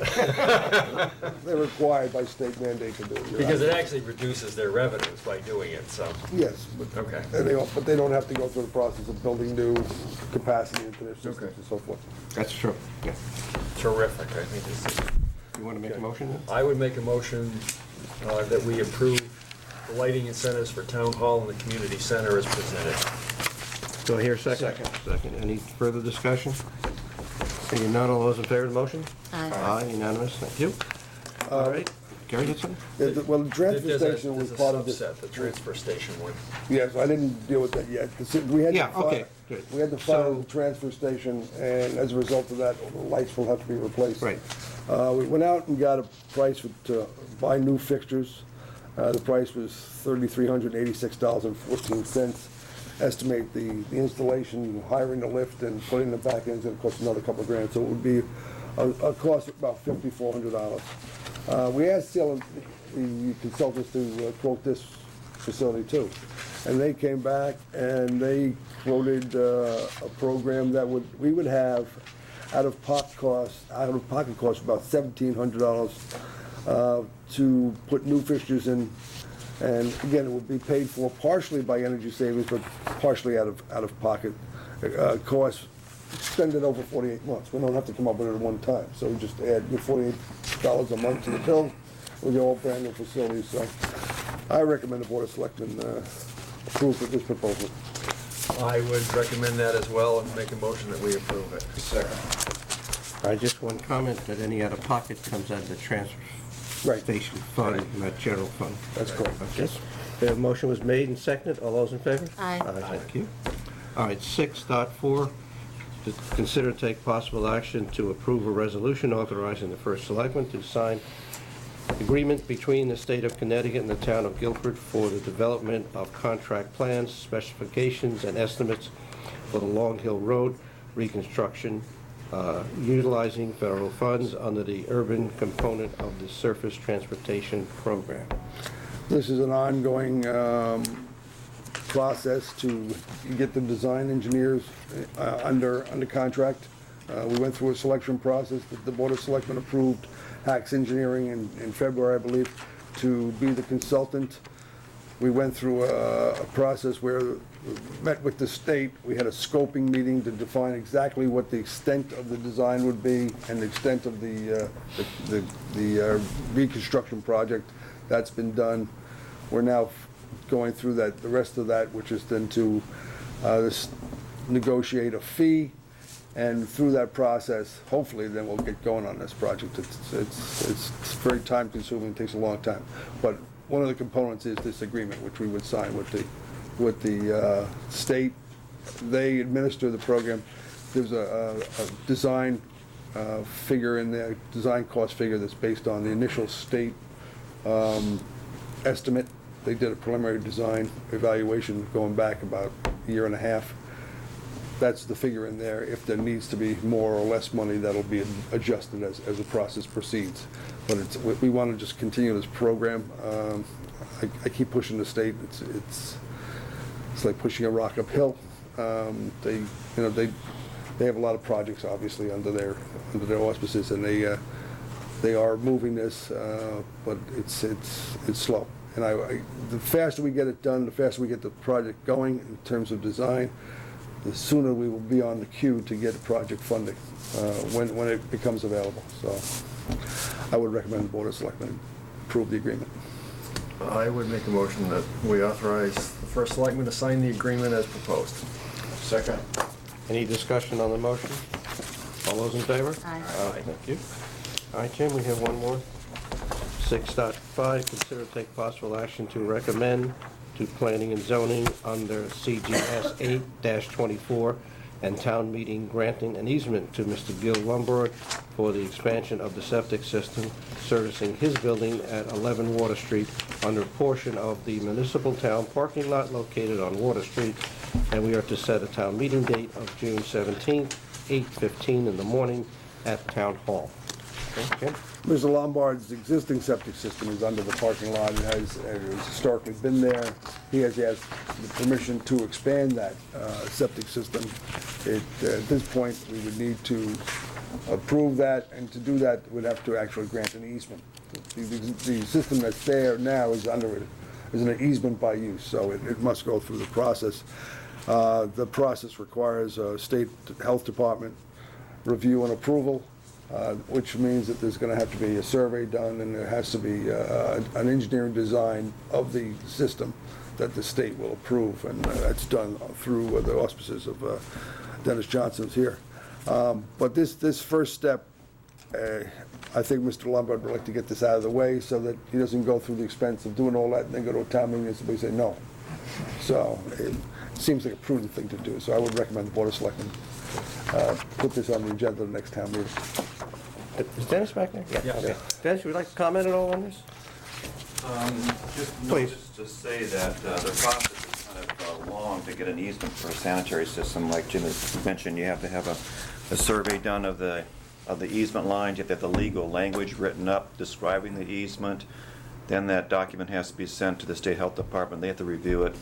They're required by state mandate to do it. You're Because right. it actually reduces their revenues by doing it, so. Yes, but Okay. but they don't have to go through the process of building new capacity into their systems Okay. and so forth. That's true. Yeah. Terrific, I think this is. You want to make a motion then? I would make a motion that we approve the lighting incentives for town hall and the community center as presented. Do I hear a second? Second. Any further discussion? Seeing none, all those in favor of the motion? Aye. Aye, unanimous, thank you. All right, Gary, had something? Yeah, Well, the transfer station was part of this. There's a subset, the transfer station one. Yes, I didn't deal with that yet. We had to Yeah, okay, fire- good. We had to fire So- the transfer station, and as a result of that, the lights will have to be replaced. Right. We went out and got a price to buy new fixtures. The price was $3,386.14. Estimate the installation, hiring the lift, and putting the back ends, and it cost another couple of grand. So it would be a cost of about $5,400. We asked the consultants to quote this facility too. And they came back and they quoted a program that we would have out-of-pocket costs about $1,700 to put new fixtures in. And again, it would be paid for partially by energy savings, but partially out of pocket costs. Spend it over 48 months. We don't have to come up with it at one time. So we just add $48 a month to the bill. We'll get all brand new facilities. So I recommend the Board of Selectmen approve of this proposal. I would recommend that as well and make a motion that we approve it. I just one comment that any out-of-pocket comes out of the transfer Right. station fund, not general fund. That's correct. Okay. The motion was made and seconded. All those in favor? Aye. Thank you. All right, 6.4, to consider and take possible action to approve a resolution authorizing the first selectman to sign agreement between the state of Connecticut and the town of Guilford for the development of contract plans, specifications, and estimates for the Long Hill Road reconstruction, utilizing federal funds under the urban component of the surface transportation program. This is an ongoing process to get the design engineers under contract. We went through a selection process that the Board of Selectmen approved Hacks Engineering in February, I believe, to be the consultant. We went through a process where we met with the state. We had a scoping meeting to define exactly what the extent of the design would be and the extent of the reconstruction project. That's been done. We're now going through the rest of that, which is then to negotiate a fee. And through that process, hopefully, then we'll get going on this project. It's very time consuming, takes a long time. But one of the components is this agreement, which we would sign with the state. They administer the program. There's a design figure in there, design cost figure that's based on the initial state estimate. They did a preliminary design evaluation going back about a year and a half. That's the figure in there. If there needs to be more or less money, that'll be adjusted as the process proceeds. But we want to just continue this program. I keep pushing the state. It's like pushing a rock uphill. They have a lot of projects, obviously, under their auspices, and they are moving this, but it's slow. And the faster we get it done, the faster we get the project going in terms of design, the sooner we will be on the queue to get project funding when it becomes available. So I would recommend the Board of Selectmen approve the agreement. I would make a motion that we authorize the first selectman to sign the agreement as proposed. Second. Any discussion on the motion? All those in favor? Aye. Thank you. All right, Jim, we have one more. 6.5, consider to take possible action to recommend to planning and zoning under CGS 8-24 and town meeting granting an easement to Mr. Gil Lombard for the expansion of the septic system servicing his building at 11 Water Street under a portion of the municipal town parking lot located on Water Street, and we are to set a town meeting date of June 17th, 8:15 in the morning at Town Hall. Okay, Jim? Mr. Lombard's existing septic system is under the parking lot and has historically been there. He has asked the permission to expand that septic system. At this point, we would need to approve that, and to do that, we'd have to actually grant an easement. The system that's there now is an easement by use, so it must go through the process. The process requires a state health department review and approval, which means that there's going to have to be a survey done, and there has to be an engineering design of the system that the state will approve, and that's done through the auspices of Dennis Johnson's here. But this first step, I think Mr. Lombard would like to get this out of the way so that he doesn't go through the expense of doing all that and then go to a town meeting and somebody say no. So it seems like a prudent thing to do, so I would recommend the Board of Selectmen put this on the agenda of the next town meeting. Is Dennis back there? Yeah. Okay. Dennis, would you like to comment at all on this? Please. Just say that the process is kind of long to get an easement for a sanitary system. Like Jim has mentioned, you have to have a survey done of the easement lines. You have to have the legal language written up describing the easement. Then that document has to be sent to the State Health Department. They have to review it.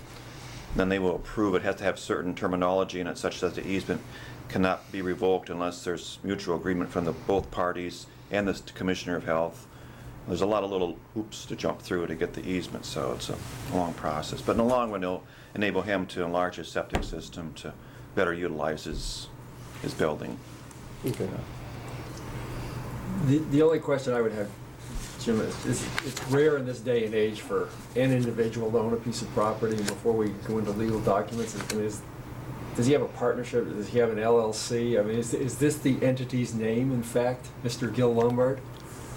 Then they will approve it. It has to have certain terminology in it such that the easement cannot be revoked unless there's mutual agreement from both parties and the Commissioner of Health. There's a lot of little hoops to jump through to get the easement, so it's a long process. But in the long run, it'll enable him to enlarge his septic system to better utilize his building. Okay. The only question I would have, Jim, is it's rare in this day and age for an individual to own a piece of property before we go into legal documents. I mean, does he have a partnership? Does he have an LLC? I mean, is this the entity's name, in fact, Mr. Gil Lombard?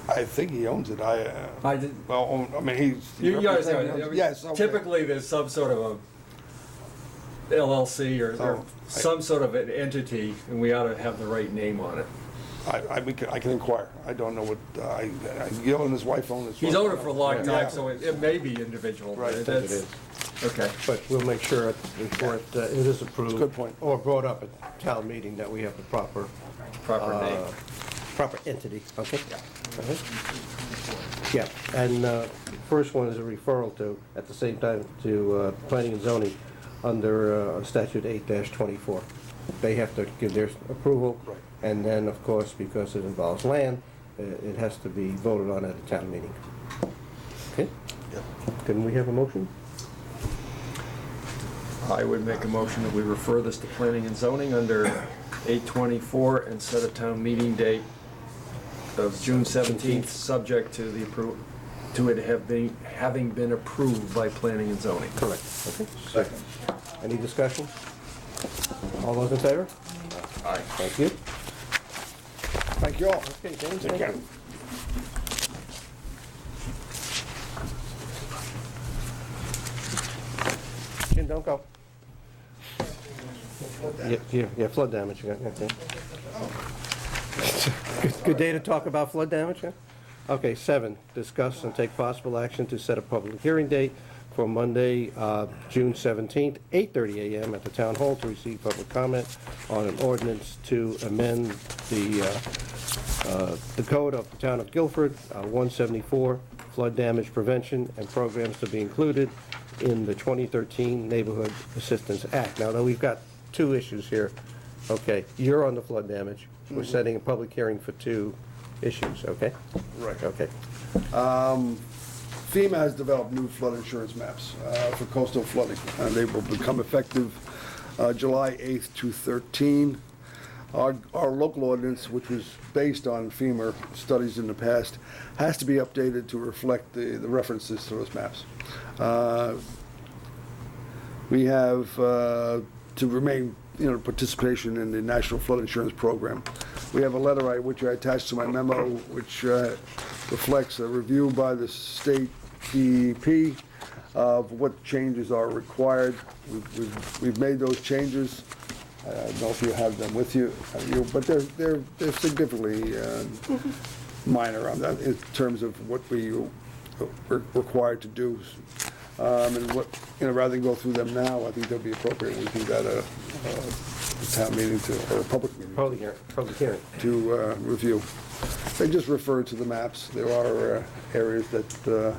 I think he owns it. I did. Well, I mean, he's. You understand? I mean, Yes. Okay. Typically, there's some sort of a LLC or some sort of an entity, and we ought to have the right name on it. I can inquire. I don't know what, Gil and his wife own this. He's owned it for a long time, Yeah. so it may be individual. Right, but I think it that's- Okay. But we'll make sure before it is approved. Good point. Or brought up at town meeting that we have the proper Name. proper entity, okay? Yeah, and first one is a referral to, at the same time, to planning and zoning under statute 8-24. They have to give their approval. Right. And then, of course, because it involves land, it has to be voted on at a town meeting. Okay? Can we have a motion? I would make a motion that we refer this to planning and zoning under 824 and set a town meeting date of June 17th, subject to having been approved by planning and zoning. Correct. Okay. Second. Any discussion? All those in favor? Aye. Thank you. Thank you all. Okay, James, Take thank care. you. Jim, don't go. Yeah, flood damage, yeah, okay. Good day to talk about flood damage, yeah? Okay, 7, discuss and take possible action to set a public hearing date for Monday, June 17th, 8:30 a.m. at the Town Hall to receive public comment on an ordinance to amend the code of the Town of Guilford, 174, flood damage prevention and programs to be included in the 2013 Neighborhood Assistance Act. Now, we've got 2 issues here. Okay, you're on the flood damage. We're setting a public hearing for 2 issues, okay? Right. Okay. FEMA has developed new flood insurance maps for coastal flooding. They will become effective July 8th to 13. Our local ordinance, which was based on FEMA studies in the past, has to be updated to reflect the references to those maps. We have to remain, participation in the National Flood Insurance Program. We have a letter which I attached to my memo, which reflects a review by the state DEP of what changes are required. We've made those changes. I don't know if you have them with you, but they're significantly minor on that in terms of what we are required to do. And what, rather than go through them now, I think they'll be appropriate when we do that at a town meeting or a public meeting. Public hearing. To review. They just refer to the maps. There are areas that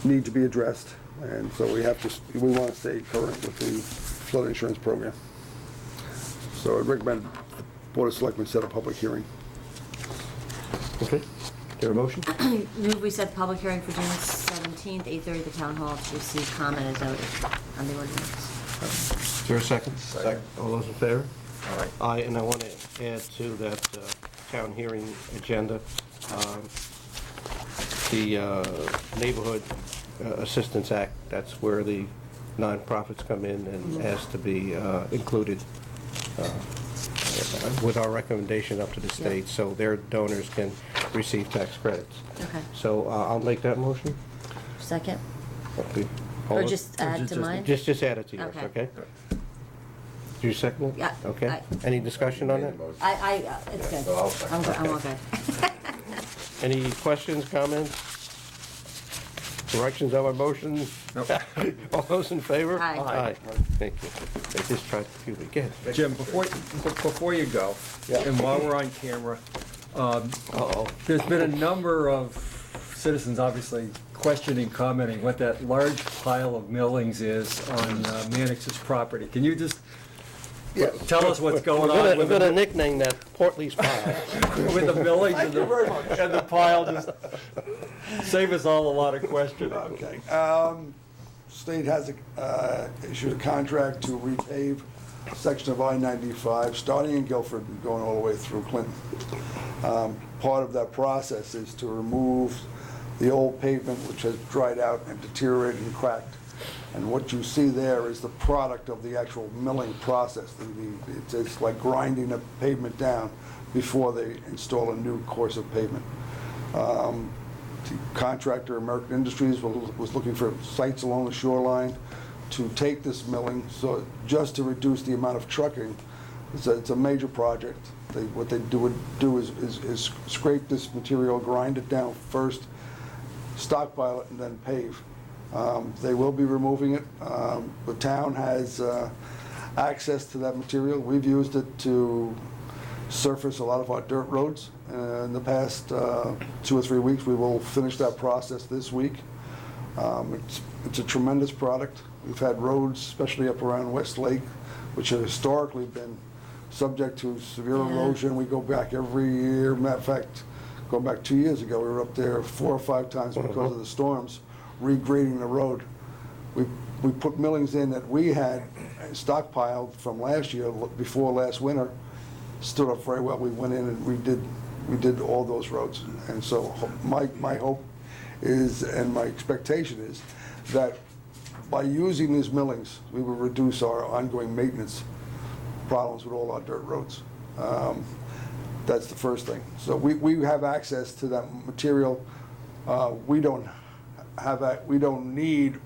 need to be addressed, and so we want to stay current with the flood insurance program. So I'd recommend the Board of Selectmen set a public hearing. Okay. There a motion? Move we set the public hearing for June 17th, 8:30 at the town hall to receive comment as noted on the ordinance. Is there a second? Second. All those in favor? All right. Aye, and I want to add to that town hearing agenda, the Neighborhood Assistance Act. That's where the nonprofits come in and ask to be included with our recommendation up to the state, so their donors can receive tax credits. Okay. So I'll make that motion. Second? Okay. Or just add to mine? Just add it to yours, Okay. okay? Do you second it? Yeah. Okay. Any discussion on Made that? the motion. It's good. So I'll second. I'm good, I'm all good. Any questions, comments? Corrections of our motion? All those in favor? Aye. Aye. Thank you. They just tried to confuse me. Again. Jim, before you go, and while we're on camera, Uh-oh. there's been a number of citizens obviously questioning, commenting what that large pile of millings is on Mannix's property. Can you just tell us what's going on We're with gonna the nickname that Portleys Pile. with the millings and the pile? Just save us all a lot of questions. Okay. State has issued a contract to repave a section of I-95, starting in Guilford and going all the way through Clinton. Part of that process is to remove the old pavement, which has dried out and deteriorated and cracked. And what you see there is the product of the actual milling process. It's like grinding the pavement down before they install a new course of pavement. The contractor, American Industries, was looking for sites along the shoreline to take this milling, so just to reduce the amount of trucking. It's a major project. What they would do is scrape this material, grind it down first, stockpile it, and then pave. They will be removing it. The town has access to that material. We've used it to surface a lot of our dirt roads. In the past 2 or 3 weeks, we will finish that process this week. It's a tremendous product. We've had roads, especially up around West Lake, which have historically been subject to severe erosion. We go back every year. Matter of fact, going back 2 years ago, we were up there 4 or 5 times because of the storms, regrading the road. We put millings in that we had stockpiled from last year, before last winter, stood up very well. We went in and we did all those roads. And so my hope is, and my expectation is, that by using these millings, we will reduce our ongoing maintenance problems with all our dirt roads. That's the first thing. So we have access to that material. We don't need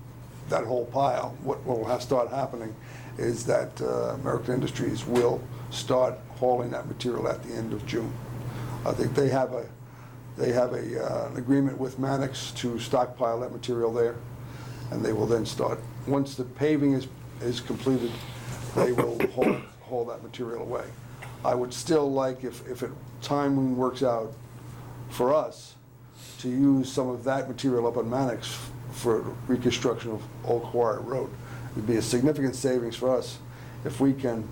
that whole pile. What will start happening is that American Industries will start hauling that material at the end of June. I think they have an agreement with Mannix to stockpile that material there, and they will then start, once the paving is completed, they will haul that material away. I would still like, if timing works out for us, to use some of that material up on Mannix for reconstruction of Old Quarry Road. It'd be a significant savings for us if we can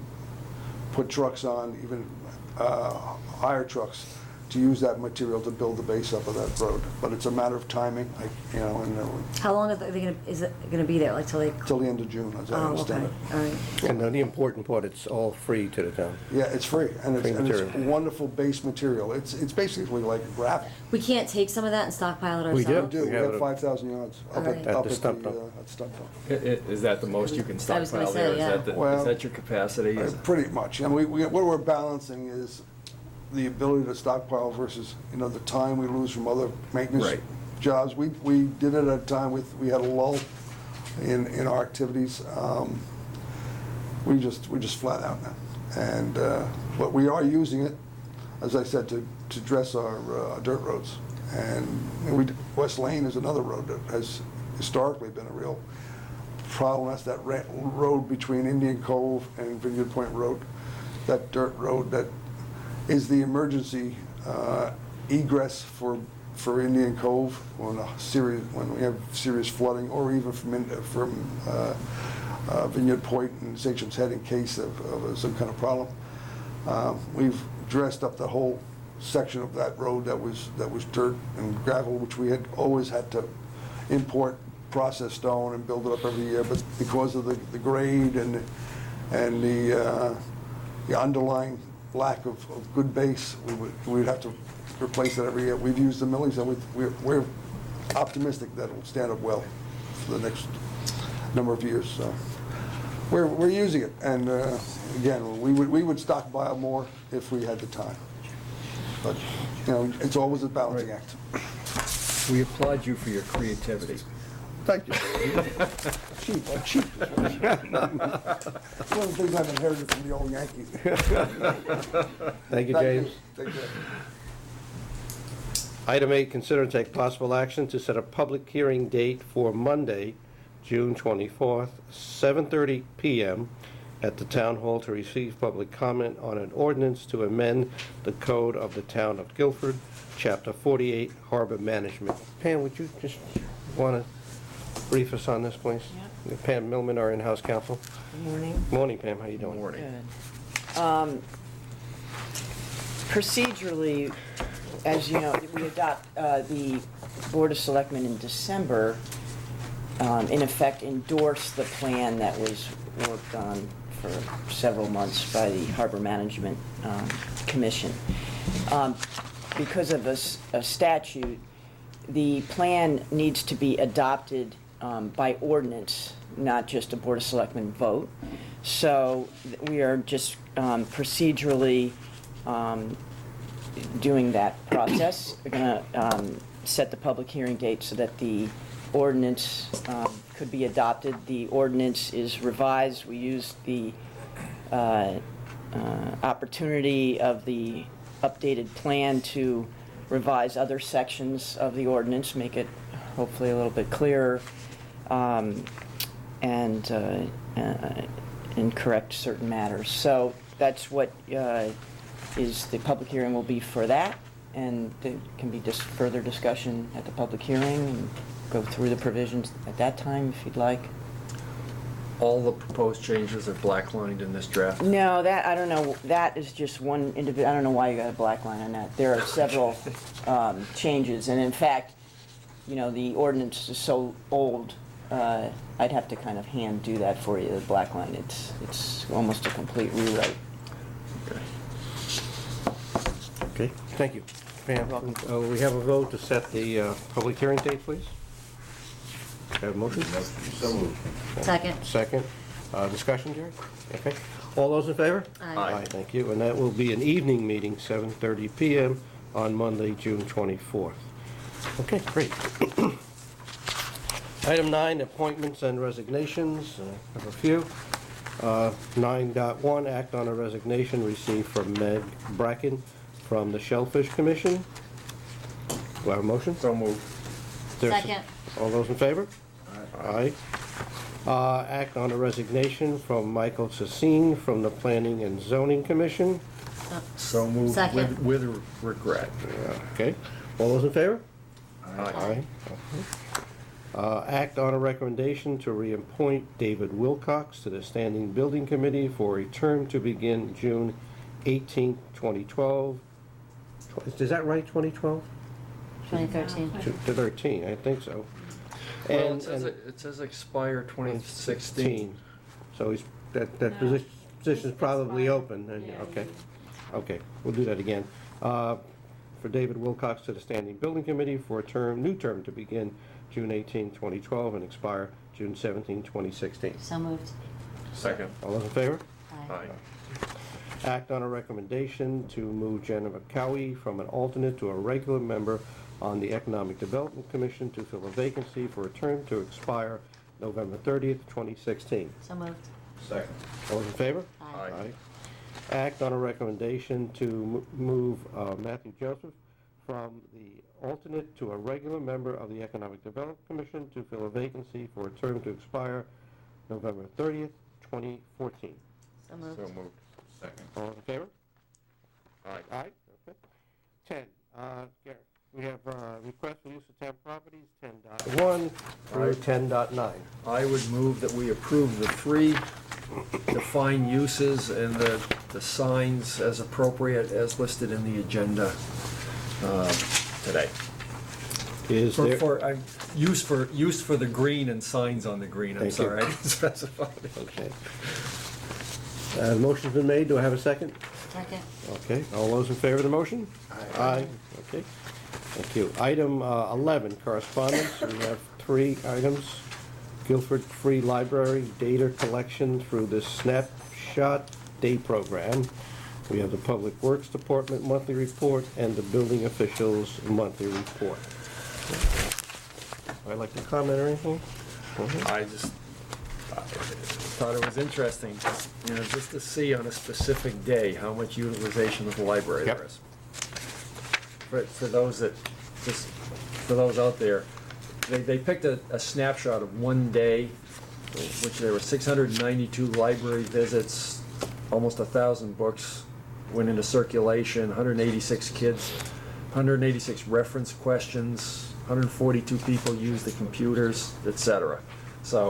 put trucks on, even higher trucks, to use that material to build the base up of that road. But it's a matter of timing, How long is it gonna be there, like till they? till the end of June, as I Oh, okay, understand it. all right. And then the important part, it's all free to the town. Yeah, it's free, and Free it's material. wonderful base material. It's basically like gravel. We can't take some of that and stockpile it We ourselves? do. We We have have it 5,000 yards up Alright. At up the at stump dump. at Stump Dump. Is that the most you can I was gonna stockpile there? say, Is yeah. that the- Well, is that your capacity? Is- Pretty much. And what we're balancing is the ability to stockpile versus, the time we lose from other maintenance Right. jobs. We did it at a time we had a lull in our activities. We're just flat out now. And, but we are using it, as I said, to dress our dirt roads. And West Lane is another road that has historically been a real problem. That's that road between Indian Cove and Vineyard Point Road, that dirt road that is the emergency egress for Indian Cove when we have serious flooding, or even from Vineyard Point and Sachem's Head in case of some kind of problem. We've dressed up the whole section of that road that was dirt and gravel, which we had always had to import processed stone and build it up every year. But because of the grade and the underlying lack of good base, we'd have to replace it every year. We've used the millings, and we're optimistic that it'll stand up well for the next number of years. So we're using it, and again, we would stockpile more if we had the time. But it's always a balancing act. We applaud you for your creativity. Thank you. I'm cheap. One of the things I've inherited from the old Yankees. Thank you, James. Take care. Item 8, consider and take possible action to set a public hearing date for Monday, June 24th, 7:30 PM at the Town Hall to receive public comment on an ordinance to amend the code of the Town of Guilford, Chapter 48, Harbor Management. Pam, would you just want to brief us on this, please? Yep. Pam Millman, our in-house counsel. Good morning. Morning, Pam, how you doing? Morning. Good. Procedurally, as you know, we adopt, the Board of Selectmen in December, in effect endorsed the plan that was worked on for several months by the Harbor Management Commission. Because of a statute, the plan needs to be adopted by ordinance, not just a Board of Selectmen vote. So we are just procedurally doing that process. We're going to set the public hearing date so that the ordinance could be adopted. The ordinance is revised. We used the opportunity of the updated plan to revise other sections of the ordinance, make it hopefully a little bit clearer, and correct certain matters. So that's what is the public hearing will be for that, and there can be just further discussion at the public hearing and go through the provisions at that time if you'd like. All the proposed changes are black-lined in this draft? No, that, I don't know, that is just one individual, I don't know why you got a black line on that. There are several changes, and in fact, the ordinance is so old, I'd have to kind of hand do that for you, the black line. It's almost a complete rewrite. Okay. Okay, thank you. Pam, we have a vote to set the public hearing date, please. Have a motion? So moved. Second. Second. Discussion, Jerry? Okay. All those in favor? Aye. Thank you. And that will be an evening meeting, 7:30 PM on Monday, June 24th. Okay, great. Item 9, appointments and resignations. I have a few. 9.1, act on a resignation received from Meg Bracken from the Shellfish Commission. Do I have a motion? So moved. Second. All those in favor? Aye. Act on a resignation from Michael Sassine from the Planning and Zoning Commission. So moved Second. with regret. Okay. All those in favor? Aye. Act on a recommendation to reappoint David Wilcox to the Standing Building Committee for a term to begin June 18, 2012 Is that right, 2012? 2013. To 13, I think so. Well, it says expire 2016. So that position's probably open, and, okay. Okay, we'll do that again. For David Wilcox to the Standing Building Committee for a new term to begin June 18, 2012 and expire June 17, 2016. So moved. Second. All those in favor? Aye. Act on a recommendation to move Jennifer Cowie from an alternate to a regular member on the Economic Development Commission to fill a vacancy for a term to expire November 30th, 2016. So moved. Second. All those in favor? Aye. Act on a recommendation to move Matthew Joseph from the alternate to a regular member of the Economic Development Commission to fill a vacancy for a term to expire November 30th, 2014. So moved. So moved. Second. All in favor? Aye. Aye, okay. 10, Gary, we have request for use of town properties, 10.1 through Aye. 10.9. I would move that we approve the three defined uses and the signs as appropriate as listed in the agenda today. Is there, Use for the green and signs on the green, I'm Thank you. sorry, I didn't specify. okay. Motion's been made, do I have a second? Second. Okay, all those in favor of the motion? Aye. Okay, thank you. Item 11, correspondence, we have 3 items. Guilford Free Library data collection through the Snapshot Day Program. We have the Public Works Department monthly report and the building officials monthly report. I'd like to comment or anything? I just thought it was interesting, just to see on a specific day how much utilization of the library Yep. there is. For those out there, they picked a snapshot of one day, which there were 692 library visits, almost 1,000 books went into circulation, 186 kids, 186 reference questions, 142 people used the computers, etc. So,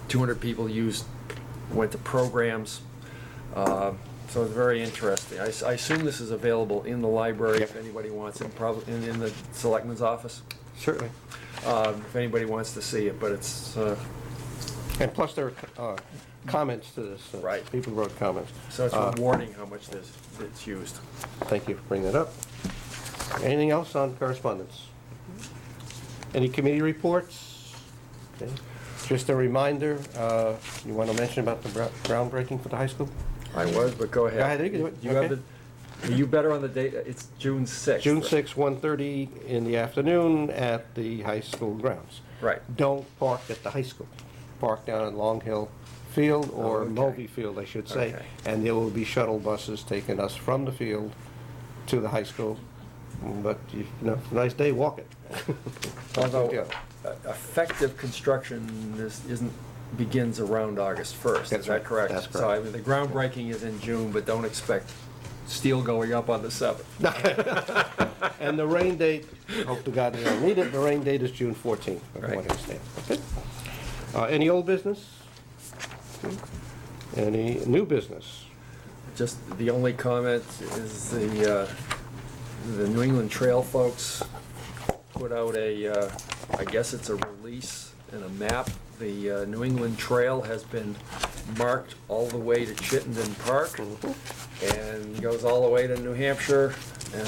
200 people went to programs. So it's very interesting. I assume this is available in the library if anybody wants it, probably in the Selectman's office. Certainly. If anybody wants to see it, but it's, And plus there are comments to this. Right. People wrote comments. so it's rewarding how much it's used. Thank you for bringing that up. Anything else on correspondence? Any committee reports? Okay. Just a reminder, you want to mention about the groundbreaking for the high school? I was, but go ahead. Go ahead, you can do it. You have Okay. are you better on the date? It's June 6th. June 6, 1:30 in the afternoon at the high school grounds. Right. Don't park at the high school. Park down at Long Hill Field or Okay. Mulvey Field, I should say. Okay. And there will be shuttle buses taking us from the field to the high school. But, nice day, walk it. Although, Yeah. effective construction begins around August 1st, That's is that right. correct? That's So, correct. the groundbreaking is in June, but don't expect steel going up on the 7th. And the rain date, hope to God we don't need it, the rain date is June 14th, from what I Right. understand. Okay. Any old business? Any new business? Just the only comment is the New England Trail folks put out I guess it's a release and a map. The New England Trail has been marked all the way to Chittenden Park and goes all the way to New Hampshire. And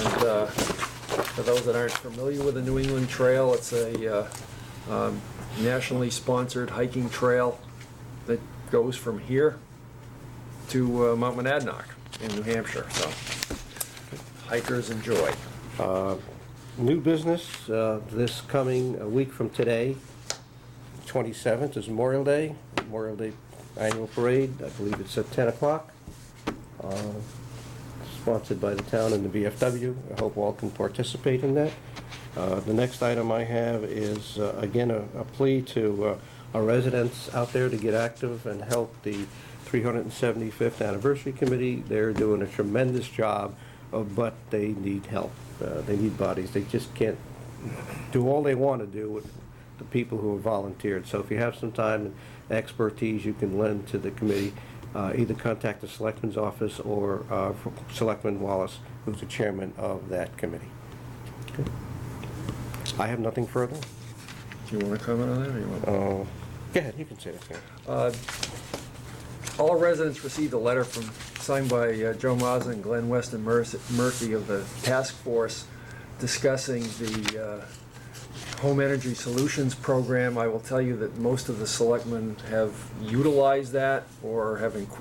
for those that aren't familiar with the New England Trail, it's a nationally sponsored hiking trail that goes from here to Mount Monadnock in New Hampshire, so hikers enjoy. New business, this coming a week from today, 27th is Memorial Day Annual Parade. I believe it's at 10 o'clock. Sponsored by the town and the VFW. I hope all can participate in that. The next item I have is, again, a plea to our residents out there to get active and help the 375th Anniversary Committee. They're doing a tremendous job, but they need help. They need bodies. They just can't do all they want to do with the people who have volunteered. So if you have some time and expertise you can lend to the committee, either contact the Selectman's office or Selectman Wallace, who's the chairman of that committee. Okay. I have nothing further. Do you want to comment on that, or you want? Go ahead, you can say that, Karen. All residents received a letter signed by Joe Mazza and Glenn Weston Murphy of the task force discussing the Home Energy Solutions Program. I will tell you that most of the selectmen have utilized that, or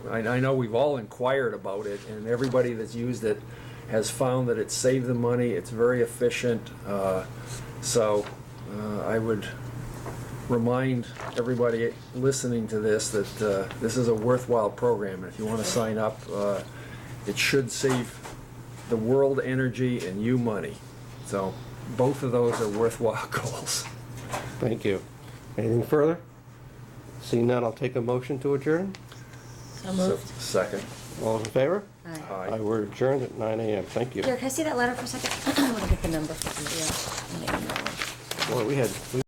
I know we've all inquired about it, and everybody that's used it has found that it saved them money, it's very efficient. So I would remind everybody listening to this that this is a worthwhile program, and if you want to sign up, it should save the world energy and you money. So both of those are worthwhile goals. Thank you. Anything further? Seeing none, I'll take a motion to adjourn. So moved. Second. All in favor? Aye. Aye. We're adjourned at 9 a.m. Thank you. Jared, can I see that letter for a second? I want to get the number for somebody else. Boy, we had